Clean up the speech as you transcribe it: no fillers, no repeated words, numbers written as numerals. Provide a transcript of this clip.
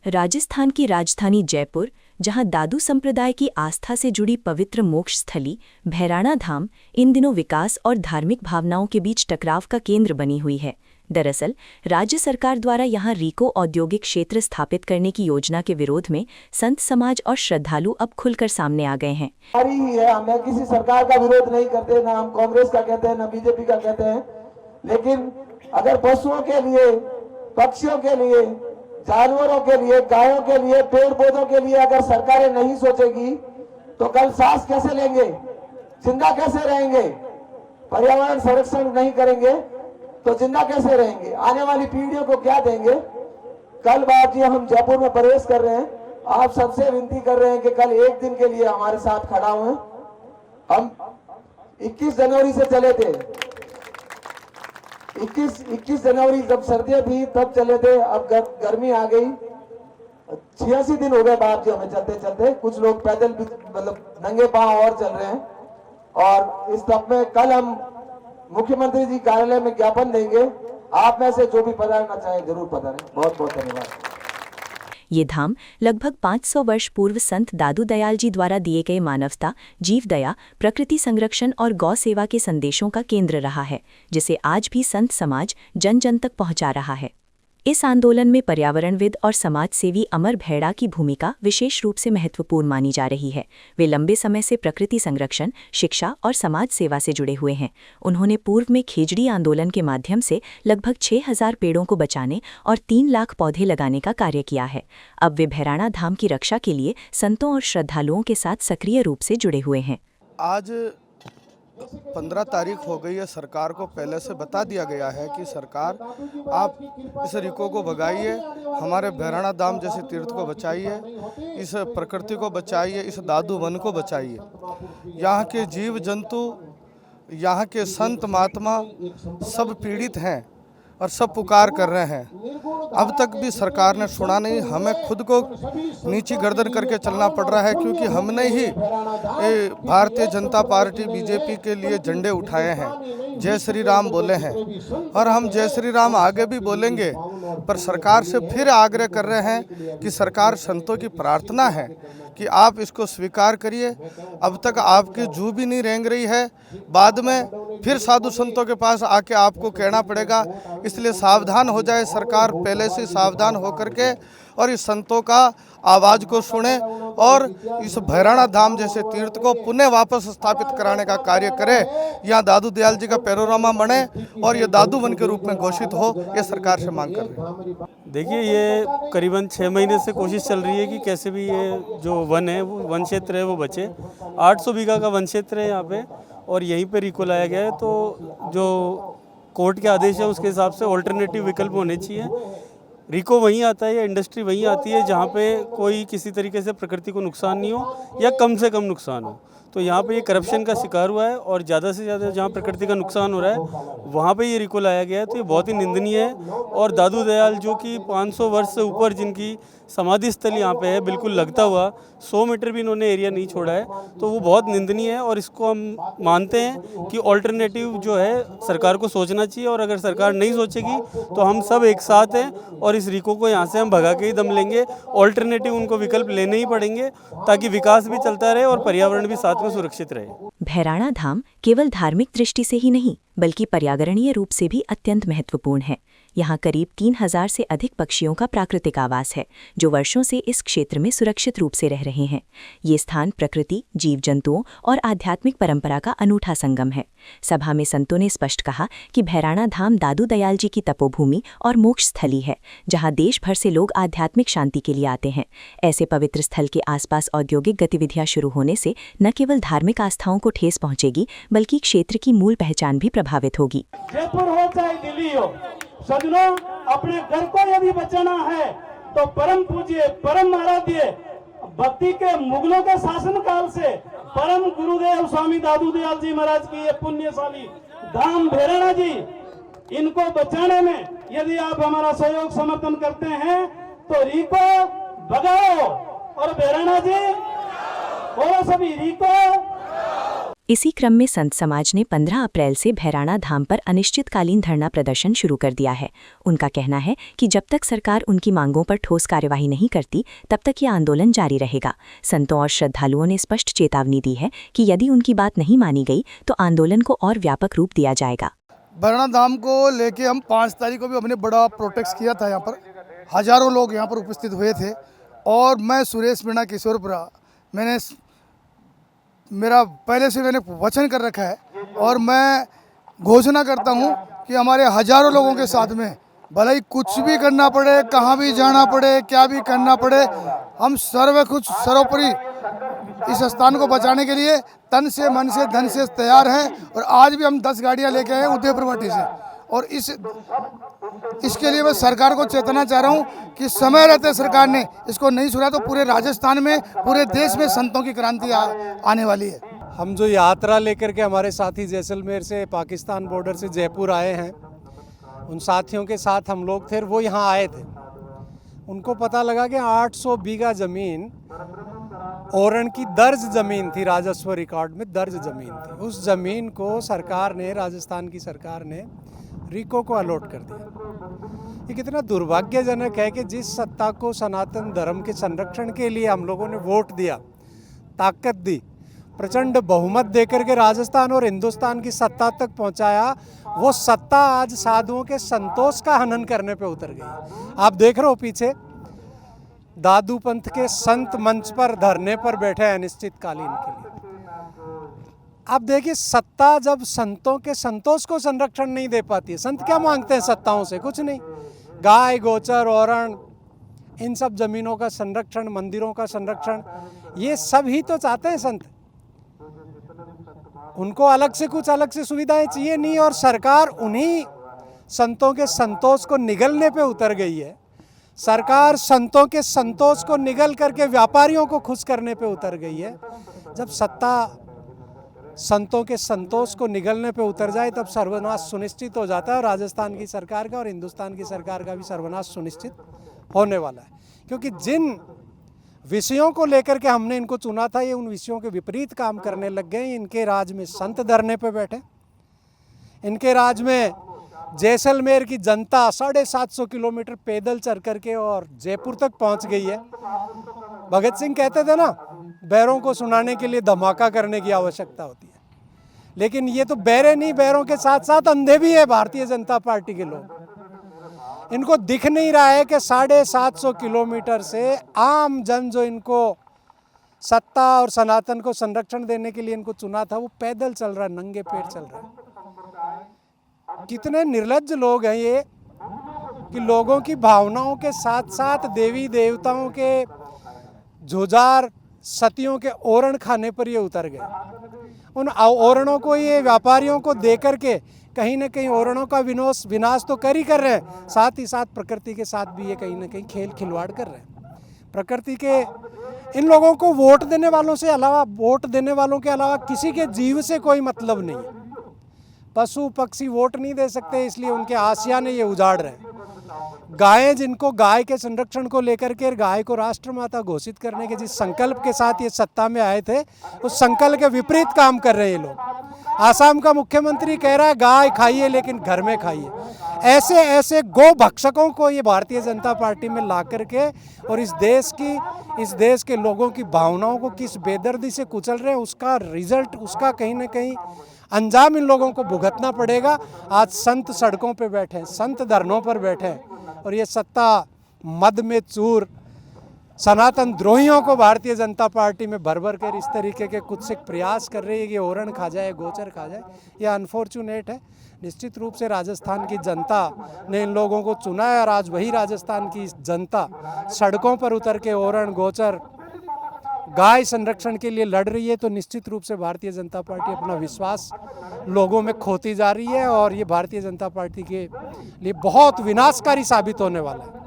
राजस्थान की राजधानी जयपुर, जहां दादू संप्रदाय की आस्था से जुड़ी पवित्र मोक्ष स्थली भैराणा धाम इन दिनों विकास और धार्मिक भावनाओं के बीच टकराव का केंद्र बनी हुई है। दरअसल राज्य सरकार द्वारा यहां रीको औद्योगिक क्षेत्र स्थापित करने की योजना के विरोध में संत समाज और श्रद्धालु अब खुलकर सामने आ गए हैं। हम किसी सरकार का विरोध नहीं करते, ना हम कांग्रेस का कहते हैं, ना बीजेपी का कहते हैं, लेकिन अगर पशुओं के लिए, पक्षियों के लिए, जानवरों के लिए, गायों के लिए, पेड़ पौधों के लिए अगर सरकारें नहीं सोचेगी तो कल सांस कैसे लेंगे, जिंदा कैसे रहेंगे? पर्यावरण संरक्षण नहीं करेंगे तो जिंदा कैसे रहेंगे? आने वाली पीढ़ियों को क्या देंगे? कल बाप जी हम जयपुर में प्रवेश कर रहे हैं, आप सबसे विनती कर रहे हैं कि कल एक दिन के लिए हमारे साथ खड़ा हुए। हम 21 जनवरी से चले थे, 21 जनवरी जब सर्दियां थी तब चले थे, अब गर्मी आ गई। 86 दिन हो गए बाप जी हमें चलते चलते, कुछ लोग पैदल भी मतलब नंगे पांव और चल रहे हैं। और इस तब में कल हम मुख्यमंत्री जी कार्यालय में ज्ञापन देंगे, आप में से जो भी पधारना चाहे जरूर पधारें। बहुत बहुत धन्यवाद। ये धाम लगभग 500 वर्ष पूर्व संत दादू दयाल जी द्वारा दिए गए मानवता, जीव दया, प्रकृति संरक्षण और गौ सेवा के संदेशों का केंद्र रहा है, जिसे आज भी संत समाज जन जन तक पहुंचा रहा है। इस आंदोलन में पर्यावरणविद और समाजसेवी अमर भैड़ा की भूमिका विशेष रूप से महत्वपूर्ण मानी जा रही है। वे लंबे समय से प्रकृति संरक्षण, शिक्षा और समाज सेवा से जुड़े हुए हैं। उन्होंने पूर्व में खेजड़ी आंदोलन के माध्यम से लगभग 6000 पेड़ों को बचाने और 3 लाख पौधे लगाने का कार्य किया है। अब वे भैराणा धाम की रक्षा के लिए संतों और श्रद्धालुओं के साथ सक्रिय रूप से जुड़े हुए हैं। आज 15 तारीख हो गई है, सरकार को पहले से बता दिया गया है कि सरकार आप इस रीको को भगाइए, हमारे भैराणा धाम जैसे तीर्थ को बचाइए, इस प्रकृति को बचाइए, इस दादू वन को बचाइए। यहाँ के जीव जंतु, यहाँ के संत महात्मा सब पीड़ित हैं और सब पुकार कर रहे हैं। अब तक भी सरकार ने सुना नहीं। हमें खुद को नीची गर्दन करके चलना पड़ रहा है, क्योंकि हमने ही भारतीय जनता पार्टी बीजेपी के लिए झंडे उठाए हैं, जय श्री राम बोले हैं और हम जय श्री राम आगे भी बोलेंगे। पर सरकार से फिर आग्रह कर रहे हैं कि सरकार, संतों की प्रार्थना है कि आप इसको स्वीकार करिए। अब तक आपकी जू भी नहीं रेंग रही है, बाद में फिर साधु संतों के पास आके आपको कहना पड़ेगा, इसलिए सावधान हो जाए सरकार, पहले से सावधान होकर के और इस संतों का आवाज़ को सुने और इस भैराणा धाम जैसे तीर्थ को पुनः वापस स्थापित कराने का कार्य करे। यहाँ दादू दयाल जी का पैनोरामा बने और ये दादू वन के रूप में घोषित हो, ये सरकार से मांग कर रहे हैं। देखिए, ये करीबन 6 महीने से कोशिश चल रही है कि कैसे भी ये जो वन है, वो वन क्षेत्र है, वो बचे। 800 बीघा का वन क्षेत्र है यहाँ पे और यहीं पे रीको लाया गया है। तो जो कोर्ट के आदेश है उसके हिसाब से ऑल्टरनेटिव विकल्प होने चाहिए। रीको वहीं आता है या इंडस्ट्री वहीं आती है जहाँ पे कोई किसी तरीके से प्रकृति को नुकसान नहीं हो या कम से कम नुकसान हो। तो यहाँ पे ये करप्शन का शिकार हुआ है और ज़्यादा से ज़्यादा जहाँ प्रकृति का नुकसान हो रहा है वहाँ पे ये रीको लाया गया है। तो ये बहुत ही निंदनीय है। और दादू दयाल जो कि 500 वर्ष से ऊपर जिनकी समाधि स्थल यहाँ पे है, बिल्कुल लगता हुआ 100 मीटर भी इन्होंने एरिया नहीं छोड़ा है, तो वो बहुत निंदनीय है। और इसको हम मानते हैं कि ऑल्टरनेटिव जो है सरकार को सोचना चाहिए, और अगर सरकार नहीं सोचेगी तो हम सब एक साथ हैं और इस रीको को यहाँ से हम भगा के ही दम लेंगे। ऑल्टरनेटिव उनको विकल्प लेने ही पड़ेंगे ताकि विकास भी चलता रहे और पर्यावरण भी साथ में सुरक्षित रहे। भैराणा धाम केवल धार्मिक दृष्टि से ही नहीं बल्कि पर्यावरणीय रूप से भी अत्यंत महत्वपूर्ण है। यहाँ करीब 3000 से अधिक पक्षियों का प्राकृतिक आवास है, जो वर्षों से इस क्षेत्र में सुरक्षित रूप से रह रहे हैं। ये स्थान प्रकृति, जीव जंतुओं और आध्यात्मिक परंपरा का अनूठा संगम है। सभा में संतों ने स्पष्ट कहा कि भैराणा धाम दादू दयाल जी की तपोभूमि और मोक्ष स्थली है, जहाँ देश भर से लोग आध्यात्मिक शांति के लिए आते हैं। ऐसे पवित्र स्थल के आसपास औद्योगिक गतिविधियां शुरू होने से न केवल धार्मिक आस्थाओं को ठेस पहुंचेगी बल्कि क्षेत्र की मूल पहचान भी प्रभावित होगी। जयपुर हो चाहे दिल्ली हो, सजनों, अपने घर को यदि बचाना है तो परम पूज्य, परम आराध्य, भक्ति के मुगलों के शासन काल से परम गुरुदेव स्वामी दादू दयाल जी महाराज की ये पुण्यशाली धाम भैराणा जी, इनको बचाने में यदि आप हमारा सहयोग समर्थन करते हैं तो रीको भगाओ और भैराणा जी बोलो सभी रीको इसी क्रम में संत समाज ने 15 अप्रैल से भैराणा धाम पर अनिश्चितकालीन धरना प्रदर्शन शुरू कर दिया है। उनका कहना है कि जब तक सरकार उनकी मांगों पर ठोस कार्यवाही नहीं करती तब तक ये आंदोलन जारी रहेगा। संतों और श्रद्धालुओं ने स्पष्ट चेतावनी दी है कि यदि उनकी बात नहीं मानी गई तो आंदोलन को और व्यापक रूप दिया जाएगा। भैरवनाथ धाम को लेके हम 5 तारीख को भी हमने बड़ा प्रोटेस्ट किया था। यहाँ पर हजारों लोग यहाँ पर उपस्थित हुए थे और मैं सुरेश मीणा किशोरपुरा मेरा पहले से मैंने वचन कर रखा है और मैं घोषणा करता हूँ कि हमारे हजारों लोगों के साथ में भले ही कुछ भी करना पड़े, कहाँ भी जाना पड़े, क्या भी करना पड़े, हम सर्वोपरि इस स्थान को बचाने के लिए तन से, मन से, धन से तैयार हैं। और आज भी हम 10 गाड़ियाँ लेके आए हैं उदयपुर वाटी से। और इसके लिए मैं सरकार को चेतना चाह रहा हूँ कि समय रहते सरकार ने इसको नहीं सुना तो पूरे राजस्थान में, पूरे देश में संतों की क्रांति आने वाली है। हम जो यात्रा लेकर के हमारे साथी जैसलमेर से, पाकिस्तान बॉर्डर से जयपुर आए हैं, उन साथियों के साथ हम लोग थे। वो यहाँ आए थे, उनको पता लगा कि 800 बीघा ज़मीन ओरण की दर्ज ज़मीन थी, राजस्व रिकॉर्ड में दर्ज ज़मीन थी। उस ज़मीन को सरकार ने, राजस्थान की सरकार ने रीको को अलॉट कर दिया। ये कितना दुर्भाग्यजनक है कि जिस सत्ता को सनातन धर्म के संरक्षण के लिए हम लोगों ने वोट दिया, ताकत दी, प्रचंड बहुमत देकर के राजस्थान और हिंदुस्तान की सत्ता तक पहुंचाया, वो सत्ता आज साधुओं के संतोष का हनन करने पे उतर गई। आप देख रहे हो पीछे दादू पंथ के संत मंच पर धरने पर बैठे हैं अनिश्चितकालीन के लिए। आप देखिए, सत्ता जब संतों के संतोष को संरक्षण नहीं दे पाती है, संत क्या मांगते हैं सत्ताओं से? कुछ नहीं। गाय, गोचर, ओरण, इन सब जमीनों का संरक्षण, मंदिरों का संरक्षण, ये सब ही तो चाहते हैं संत। उनको अलग से सुविधाएं चाहिए नहीं। और सरकार उन्हीं संतों के संतोष को निगलने पे उतर गई है। सरकार संतों के संतोष को निगल करके व्यापारियों को खुश करने पे उतर गई है। जब सत्ता संतों के संतोष को निगलने पे उतर जाए तब सर्वनाश सुनिश्चित हो जाता है। राजस्थान की सरकार का और हिंदुस्तान की सरकार का भी सर्वनाश सुनिश्चित होने वाला है। क्योंकि जिन विषयों को लेकर के हमने इनको चुना था, ये उन विषयों के विपरीत काम करने लग गए। इनके राज में संत धरने पे बैठे, इनके राज में जैसलमेर की जनता 750 किलोमीटर पैदल चल करके और जयपुर तक पहुंच गई है। भगत सिंह कहते थे ना, बैरों को सुनाने के लिए धमाका करने की आवश्यकता होती है। लेकिन ये तो बैरे नहीं, बैरों के साथ साथ अंधे भी है भारतीय जनता पार्टी के लोग। इनको दिख नहीं रहा है कि 750 किलोमीटर से आम जन जो इनको सत्ता और सनातन को संरक्षण देने के लिए इनको चुना था, वो पैदल चल रहा है, नंगे पेट चल रहा है। कितने निर्लज्ज लोग हैं ये कि लोगों की भावनाओं के साथ साथ देवी देवताओं के जुझार, सतियों के ओरण खाने पर ये उतर गए। उन ओरणों को ये व्यापारियों को दे करके कहीं ना कहीं ओरणों का विनाश तो कर ही कर रहे हैं, साथ ही साथ प्रकृति के साथ भी ये कहीं ना कहीं खेल खिलवाड़ कर रहे हैं। प्रकृति के इन लोगों को वोट देने वालों के अलावा किसी के जीव से कोई मतलब नहीं है। पशु पक्षी वोट नहीं दे सकते, इसलिए उनके आशियाने ये उजाड़ रहे हैं। गायें, जिनको गाय के संरक्षण को लेकर के गाय को राष्ट्रमाता घोषित करने के जिस संकल्प के साथ ये सत्ता में आए थे, उस संकल्प के विपरीत काम कर रहे हैं ये लोग। आसाम का मुख्यमंत्री कह रहा है गाय खाइए लेकिन घर में खाइए। ऐसे गो भक्षकों को ये भारतीय जनता पार्टी में ला करके और इस देश के लोगों की भावनाओं को किस बेदर्दी से कुचल रहे हैं, उसका रिजल्ट, उसका कहीं ना कहीं अंजाम इन लोगों को भुगतना पड़ेगा। आज संत सड़कों पे बैठे हैं, संत धरनों पर बैठे हैं और ये सत्ता मद में चूर सनातन द्रोहियों को भारतीय जनता पार्टी में भर भर कर इस तरीके के कुछ से प्रयास कर रही है कि ओरण खा जाए, गोचर खा जाए। ये अनफॉर्चुनेट है। निश्चित रूप से राजस्थान की जनता ने इन लोगों को चुना है और आज वही राजस्थान की जनता सड़कों पर उतर के ओरण, गोचर, गाय संरक्षण के लिए लड़ रही है। तो निश्चित रूप से भारतीय जनता पार्टी अपना विश्वास लोगों में खोती जा रही है और ये भारतीय जनता पार्टी के लिए बहुत विनाशकारी साबित होने वाला है।